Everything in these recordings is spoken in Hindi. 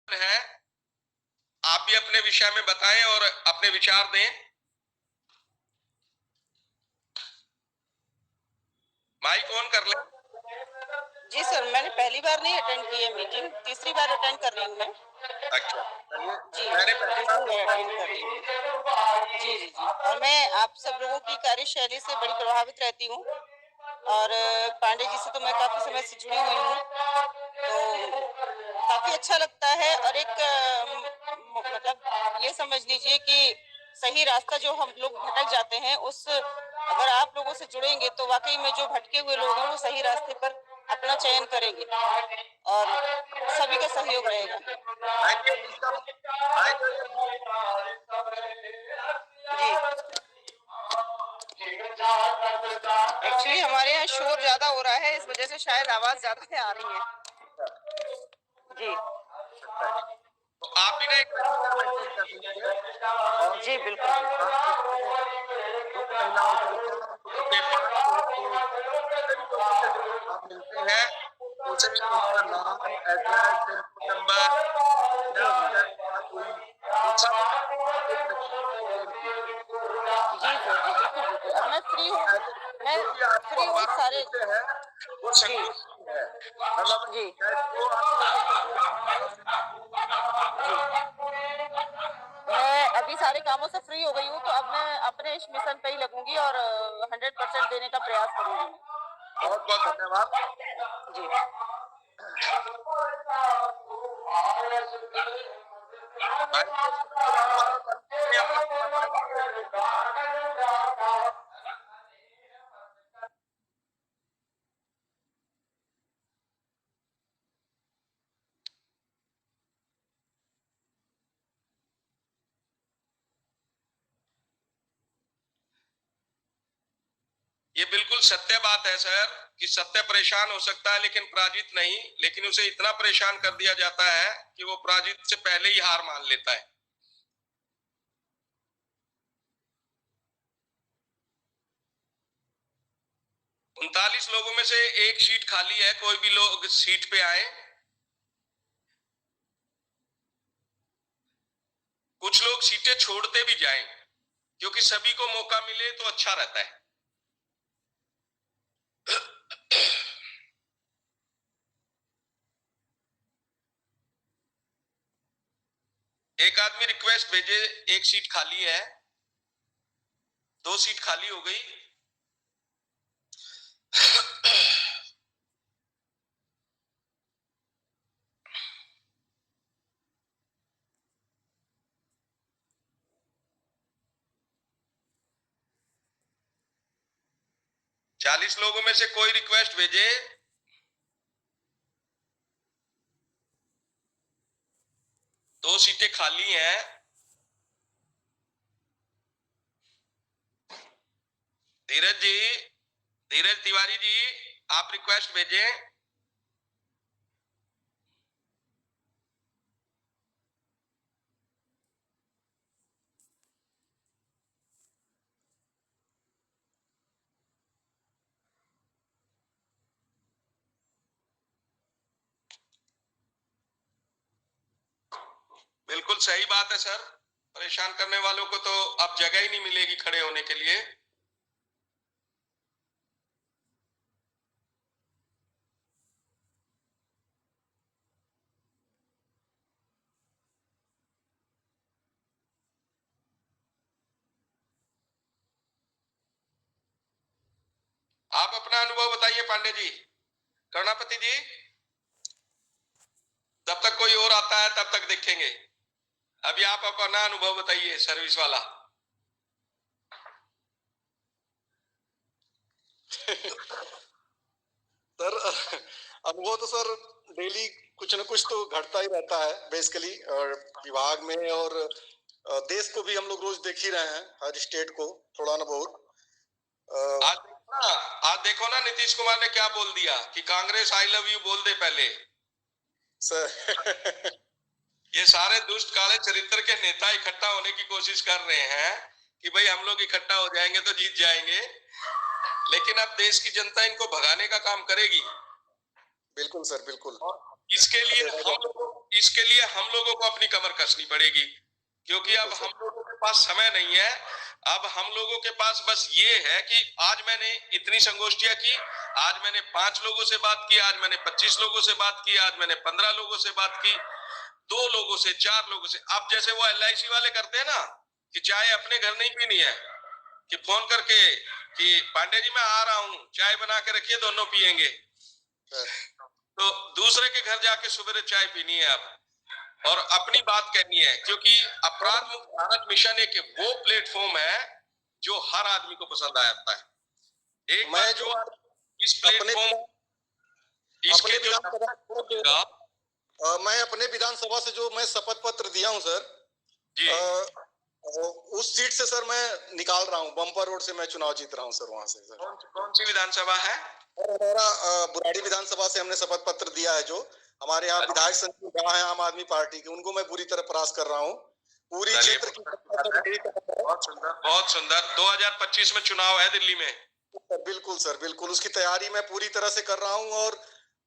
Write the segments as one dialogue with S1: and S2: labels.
S1: है, आप भी अपने विषय में बताएं और अपने विचार दें। माइक ऑन कर लें।
S2: जी सर, मैंने पहली बार नहीं अटेंड की है मीटिंग, तीसरी बार अटेंड कर रही हूँ मैं।
S1: अच्छा,
S2: जी,
S1: मैंने पहली बार
S2: तीसरी बार अटेंड कर रही हूँ। जी जी जी, और मैं आप सब लोगों की कार्यशैली से बड़ी प्रभावित रहती हूँ और पांडे जी से तो मैं काफी समय से जुड़ी हुई हूँ, तो काफी अच्छा लगता है। और एक मतलब ये समझ लीजिए कि सही रास्ता जो हम लोग भटक जाते हैं, उस अगर आप लोगों से जुड़ेंगे तो वाकई में जो भटके हुए लोग हैं वो सही रास्ते पर अपना चयन करेंगे और सभी का सहयोग रहेगा। जी, एक्चुअली हमारे यहाँ शोर ज्यादा हो रहा है, इस वजह से शायद आवाज ज्यादा आ रही है। जी,
S1: तो आप भी ना एक रजिस्टर मेंटेन कर लीजिए और
S2: जी बिल्कुल।
S1: आप उसमें दो महिलाओं के विचार, पांच लोगों से आप मिलते हैं, उनसे उनका नाम, एड्रेस, टेलीफोन नंबर, क्या बात हुई, वो सब आप एक रजिस्टर में लिख लीजिए।
S2: जी सर, जी बिल्कुल बिल्कुल। अब मैं फ्री हूँ, मैं
S1: जो भी आपको
S2: फ्री हूँ
S1: आवाज
S2: सारे।
S1: देते हैं वो
S2: जी
S1: संतुष्टि है, मतलब
S2: जी
S1: वो आपको संतुष्टि
S2: मैं अभी सारे कामों से फ्री हो गई हूँ, तो अब मैं अपने इस मिशन पे ही लगूंगी और 100% देने का प्रयास करूंगी।
S1: बहुत बहुत धन्यवाद
S2: जी।
S1: भाई। दोबारा अपने अपना ये बिल्कुल सत्य बात है सर कि सत्य परेशान हो सकता है लेकिन पराजित नहीं, लेकिन उसे इतना परेशान कर दिया जाता है कि वो पराजित से पहले ही हार मान लेता है। 39 लोगों में से एक सीट खाली है, कोई भी लोग सीट पे आए। कुछ लोग सीटें छोड़ते भी जाएं क्योंकि सभी को मौका मिले तो अच्छा रहता है। एक आदमी रिक्वेस्ट भेजे, एक सीट खाली है, 2 सीट खाली हो गई। 40 लोगों में से कोई रिक्वेस्ट भेजे, 2 सीटें खाली हैं। धीरज जी, धीरज तिवारी जी, आप रिक्वेस्ट भेजें। बिल्कुल सही बात है सर, परेशान करने वालों को तो अब जगह ही नहीं मिलेगी खड़े होने के लिए। आप अपना अनुभव बताइए पांडे जी, करुणापति जी। जब तक कोई और आता है तब तक देखेंगे। अभी आप अपना अनुभव बताइए सर्विस वाला।
S3: सर अनुभव तो सर डेली कुछ न कुछ तो घटता ही रहता है बेसिकली, और विभाग में और देश को भी हम लोग रोज देख ही रहे हैं, हर स्टेट को थोड़ा ना बहुत।
S1: आज देखो ना नीतीश कुमार ने क्या बोल दिया कि कांग्रेस आई लव यू बोल दे पहले।
S3: सर
S1: ये सारे दुष्ट काले चरित्र के नेता इकट्ठा होने की कोशिश कर रहे हैं कि भाई हम लोग इकट्ठा हो जाएंगे तो जीत जाएंगे, लेकिन अब देश की जनता इनको भगाने का काम करेगी।
S3: बिल्कुल सर, बिल्कुल।
S1: इसके लिए हम लोग
S4: इसके लिए हम लोगों को अपनी कमर कसनी पड़ेगी, क्योंकि अब हम लोगों के पास समय नहीं है। अब हम लोगों के पास बस ये है कि आज मैंने इतनी संगोष्ठियां की, आज मैंने 5 लोगों से बात की, आज मैंने 25 लोगों से बात की, आज मैंने 15 लोगों से बात की, 2 लोगों से, 4 लोगों से। अब जैसे वो LIC वाले करते हैं ना कि चाय अपने घर नहीं पीनी है, कि फोन करके कि पांडे जी मैं आ रहा हूँ, चाय बना के रखिए, दोनों पियेंगे। तो दूसरे के घर जाके सवेरे चाय पीनी है अब, और अपनी बात कहनी है, क्योंकि अपराध मुक्त भारत मिशन एक वो प्लेटफॉर्म है जो हर आदमी को पसंद आ जाता है। एक बार जो इस प्लेटफॉर्म इसके जो
S3: मैं अपने विधानसभा से जो मैं शपथ पत्र दिया हूं सर
S4: जी,
S3: उस सीट से सर मैं निकाल रहा हूं, बम्पर रोड से मैं चुनाव जीत रहा हूं सर वहां से। सर
S4: कौन सी विधानसभा है?
S3: हमारा बुराड़ी विधानसभा से हमने शपथ पत्र दिया है। जो हमारे यहाँ विधायक संजय है आम आदमी पार्टी के, उनको मैं पूरी तरह प्रयास कर रहा हूँ। पूरी क्षेत्र की
S4: बहुत सुंदर, बहुत सुंदर। 2025 में चुनाव है दिल्ली में।
S3: बिल्कुल सर, बिल्कुल उसकी तैयारी मैं पूरी तरह से कर रहा हूँ। और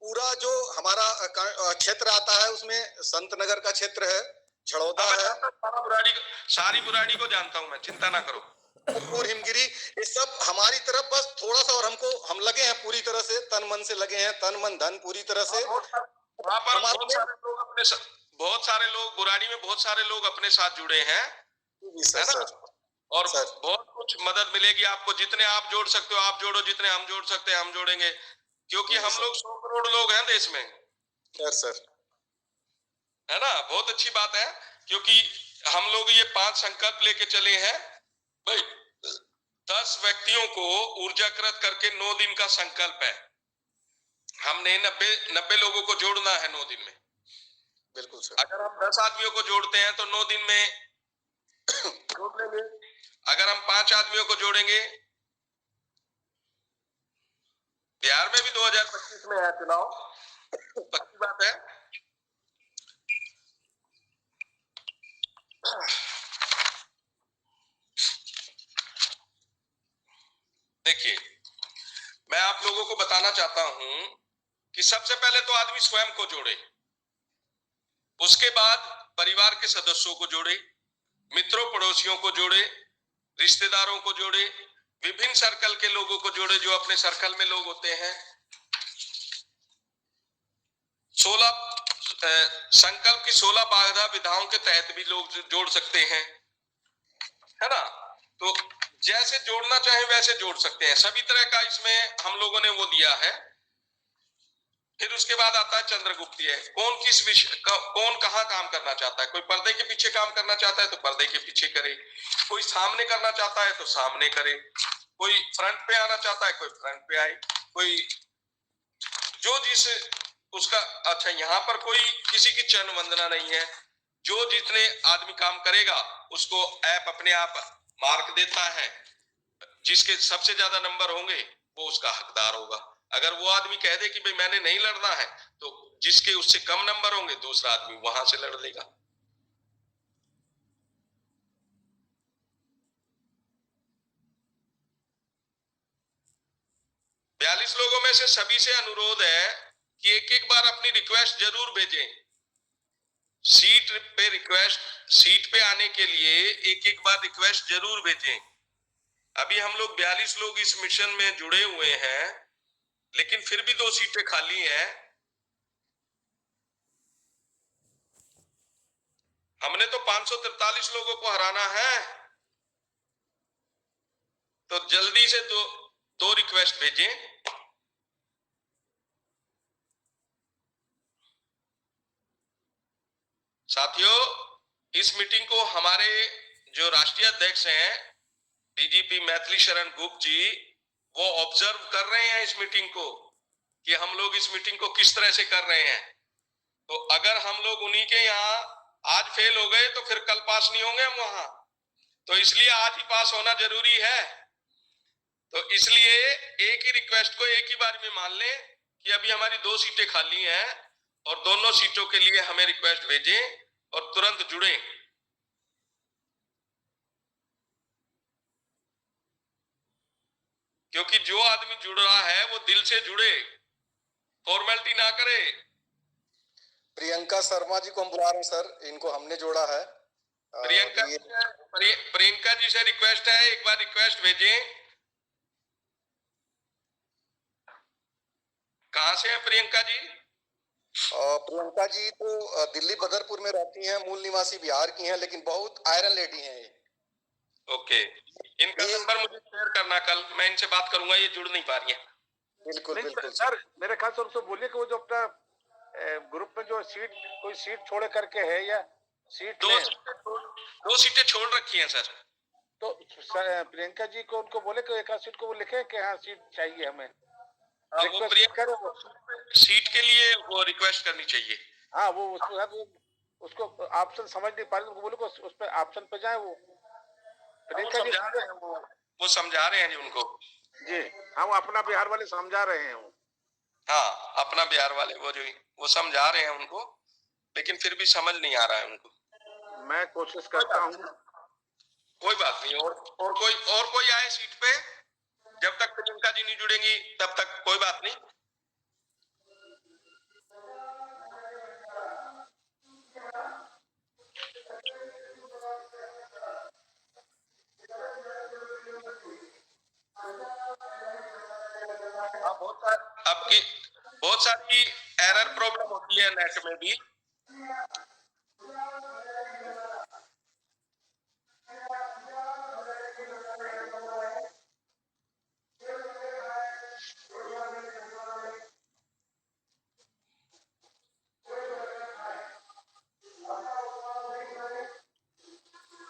S3: पूरा जो हमारा क्षेत्र आता है उसमें संत नगर का क्षेत्र है, झड़ौदा है,
S4: सारी बुराड़ी को जानता हूँ मैं, चिंता ना करो।
S3: हिमगिरी, ये सब हमारी तरफ बस थोड़ा सा, और हम लगे हैं पूरी तरह से, तन मन से लगे हैं, तन मन धन पूरी तरह से।
S4: वहाँ पर बहुत सारे लोग बुराड़ी में बहुत सारे लोग अपने साथ जुड़े हैं, है ना? और बहुत कुछ मदद मिलेगी आपको। जितने आप जोड़ सकते हो आप जोड़ो, जितने हम जोड़ सकते हैं हम जोड़ेंगे, क्योंकि हम लोग 100 करोड़ लोग हैं देश में।
S3: सर
S4: है ना? बहुत अच्छी बात है, क्योंकि हम लोग ये 5 संकल्प लेके चले हैं भाई। 10 व्यक्तियों को ऊर्जाकृत करके 9 दिन का संकल्प है। हमने 90 लोगों को जोड़ना है 9 दिन में।
S3: बिल्कुल सर।
S4: अगर हम 10 आदमियों को जोड़ते हैं तो 9 दिन में जोड़ लेंगे। अगर हम 5 आदमियों को जोड़ेंगे, बिहार में भी 2025 में है चुनाव, पक्की बात है। देखिए, मैं आप लोगों को बताना चाहता हूं कि सबसे पहले तो आदमी स्वयं को जोड़े, उसके बाद परिवार के सदस्यों को जोड़े, मित्रों पड़ोसियों को जोड़े, रिश्तेदारों को जोड़े, विभिन्न सर्कल के लोगों को जोड़े, जो अपने सर्कल में लोग होते हैं। 16 संकल्प की 16 बाधा विधाओं के तहत भी लोग जोड़ सकते हैं, है ना? तो जैसे जोड़ना चाहे वैसे जोड़ सकते हैं। सभी तरह का इसमें हम लोगों ने वो दिया है। फिर उसके बाद आता है चंद्रगुप्तीय। कौन किस विषय कौन कहाँ काम करना चाहता है। कोई पर्दे के पीछे काम करना चाहता है तो पर्दे के पीछे करे, कोई सामने करना चाहता है तो सामने करे, कोई फ्रंट पे आना चाहता है कोई फ्रंट पे आए, कोई जो जिस उसका। अच्छा, यहाँ पर कोई किसी की चरण वंदना नहीं है। जो जितने आदमी काम करेगा उसको ऐप अपने आप मार्क देता है, जिसके सबसे ज्यादा नंबर होंगे वो उसका हकदार होगा। अगर वो आदमी कह दे कि भाई मैंने नहीं लड़ना है, तो जिसके उससे कम नंबर होंगे दूसरा आदमी वहां से लड़ लेगा। बयालीस लोगों में से सभी से अनुरोध है कि एक एक बार अपनी रिक्वेस्ट जरूर भेजें। सीट पे रिक्वेस्ट, सीट पे आने के लिए एक एक बार रिक्वेस्ट जरूर भेजें। अभी हम लोग 42 लोग इस मिशन में जुड़े हुए हैं, लेकिन फिर भी 2 सीटें खाली हैं। हमने तो 543 लोगों को हराना है, तो जल्दी से दो रिक्वेस्ट भेजें। साथियों, इस मीटिंग को हमारे जो राष्ट्रीय अध्यक्ष हैं डीजीपी मैथिली शरण गुप्त जी, वो ऑब्जर्व कर रहे हैं इस मीटिंग को कि हम लोग इस मीटिंग को किस तरह से कर रहे हैं। तो अगर हम लोग उन्हीं के यहाँ आज फेल हो गए तो फिर कल पास नहीं होंगे हम वहां, तो इसलिए आज ही पास होना जरूरी है। तो इसलिए एक ही रिक्वेस्ट को एक ही बार में मान लें कि अभी हमारी 2 सीटें खाली हैं और दोनों सीटों के लिए हमें रिक्वेस्ट भेजें और तुरंत जुड़ें। क्योंकि जो आदमी जुड़ रहा है वो दिल से जुड़े, फॉर्मेलिटी ना करे।
S3: प्रियंका शर्मा जी को हम बुला रहे हैं सर, इनको हमने जोड़ा है।
S4: प्रियंका प्रियंका जी से रिक्वेस्ट है, एक बार रिक्वेस्ट भेजें। कहाँ से है प्रियंका जी?
S3: प्रियंका जी तो दिल्ली बदरपुर में रहती हैं, मूल निवासी बिहार की हैं, लेकिन बहुत आयरन लेडी हैं ये।
S4: ओके, इनका नंबर मुझे शेयर करना, कल मैं इनसे बात करूंगा, ये जुड़ नहीं पा रही है।
S3: बिल्कुल बिल्कुल
S1: सर, मेरे ख्याल से उनको बोलिए कि वो जो अपना ग्रुप में जो कोई सीट छोड़ करके है या सीट
S4: दो सीटें छोड़ रखी हैं सर।
S1: तो प्रियंका जी को उनको बोले कि एक सीट को वो लिखे कि हाँ सीट चाहिए हमें।
S4: वो प्रियंका सीट के लिए वो रिक्वेस्ट करनी चाहिए।
S1: हाँ, वो उसको ऑप्शन समझ नहीं पा रहे, उनको बोलो कि उस पे ऑप्शन पे जाए। वो प्रियंका जी
S4: वो समझा रहे हैं जी उनको।
S1: जी हाँ, वो अपना बिहार वाले समझा रहे हैं वो।
S4: हाँ, अपना बिहार वाले वो समझा रहे हैं उनको, लेकिन फिर भी समझ नहीं आ रहा है उनको।
S1: मैं कोशिश करता हूँ।
S4: कोई बात नहीं, और कोई आए सीट पे, जब तक प्रियंका जी नहीं जुड़ेंगी तब तक कोई बात नहीं। बहुत सारी एरर प्रॉब्लम होती है नेट में भी।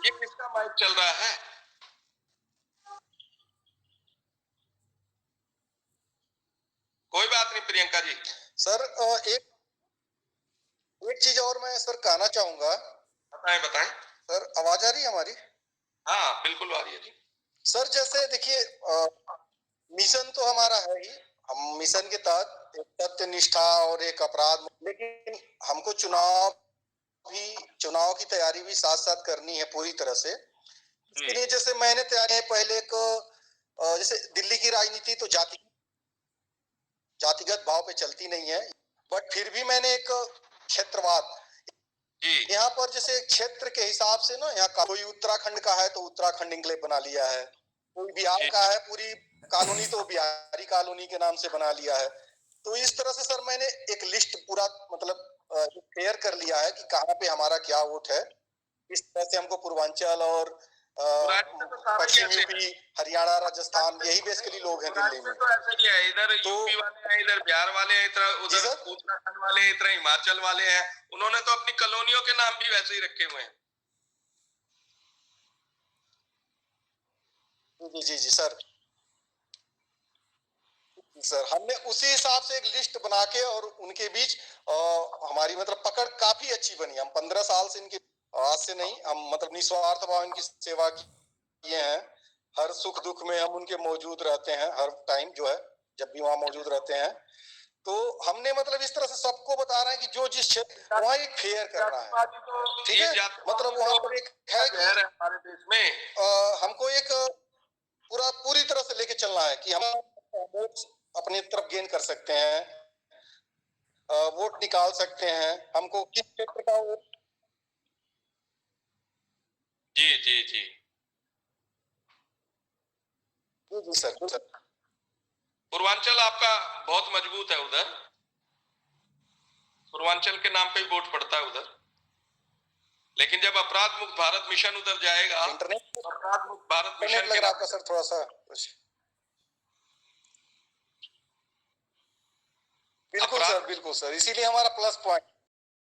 S4: ये किसका माइक चल रहा है? कोई बात नहीं प्रियंका जी।
S3: सर एक चीज और मैं सर कहना चाहूंगा।
S4: बताएं
S3: सर, आवाज आ रही है हमारी?
S4: हाँ बिल्कुल आ रही है जी।
S3: सर जैसे देखिए, मिशन तो हमारा है ही, हम मिशन के तहत एक सत्य निष्ठा और एक अपराध, लेकिन हमको चुनाव की तैयारी भी साथ साथ करनी है पूरी तरह से। इसके लिए जैसे मैंने तैयारी पहले जैसे दिल्ली की राजनीति तो जातिगत भाव पे चलती नहीं है, बट फिर भी मैंने एक क्षेत्रवाद यहाँ पर जैसे क्षेत्र के हिसाब से ना, यहाँ कोई उत्तराखंड का है तो उत्तराखंड इंक्लेव बना लिया है, कोई बिहार का है पूरी कॉलोनी तो बिहारी कॉलोनी के नाम से बना लिया है। तो इस तरह से सर मैंने एक लिस्ट पूरा मतलब क्लियर कर लिया है कि कहाँ पे हमारा क्या वोट है। इस तरह से हमको पूर्वांचल और पश्चिम यूपी, हरियाणा, राजस्थान, यही बेसिकली लोग हैं दिल्ली में।
S4: तो ऐसा ही है, इधर यूपी वाले हैं, इधर बिहार वाले हैं, इधर उधर उत्तराखंड वाले हैं, इधर हिमाचल वाले हैं। उन्होंने तो अपनी कॉलोनियों के नाम भी वैसे ही रखे हुए हैं।
S3: जी सर, हमने उसी हिसाब से एक लिस्ट बना के और उनके बीच हमारी मतलब पकड़ काफी अच्छी बनी। हम 15 साल से इनके, आज से नहीं, हम मतलब निस्वार्थ भाव इनकी सेवा किए हैं। हर सुख दुख में हम उनके मौजूद रहते हैं, हर टाइम जो है जब भी वहां मौजूद रहते हैं। तो हमने मतलब इस तरह से सबको बता रहे हैं कि जो जिस क्षेत्र वहाँ एक फेयर करना है, ठीक है। मतलब वहां पर एक है कि
S4: हमारे देश में
S3: हमको एक पूरी तरह से लेके चलना है कि हम अपनी तरफ गेन कर सकते हैं, वोट निकाल सकते हैं, हमको किस क्षेत्र का वोट।
S4: जी जी जी
S3: जी सर।
S4: पूर्वांचल आपका बहुत मजबूत है, उधर पूर्वांचल के नाम पे ही वोट पड़ता है उधर। लेकिन जब अपराध मुक्त भारत मिशन उधर जाएगा, अपराध मुक्त भारत मिशन
S3: लग रहा आपका सर थोड़ा सा। बिल्कुल सर, इसीलिए हमारा प्लस पॉइंट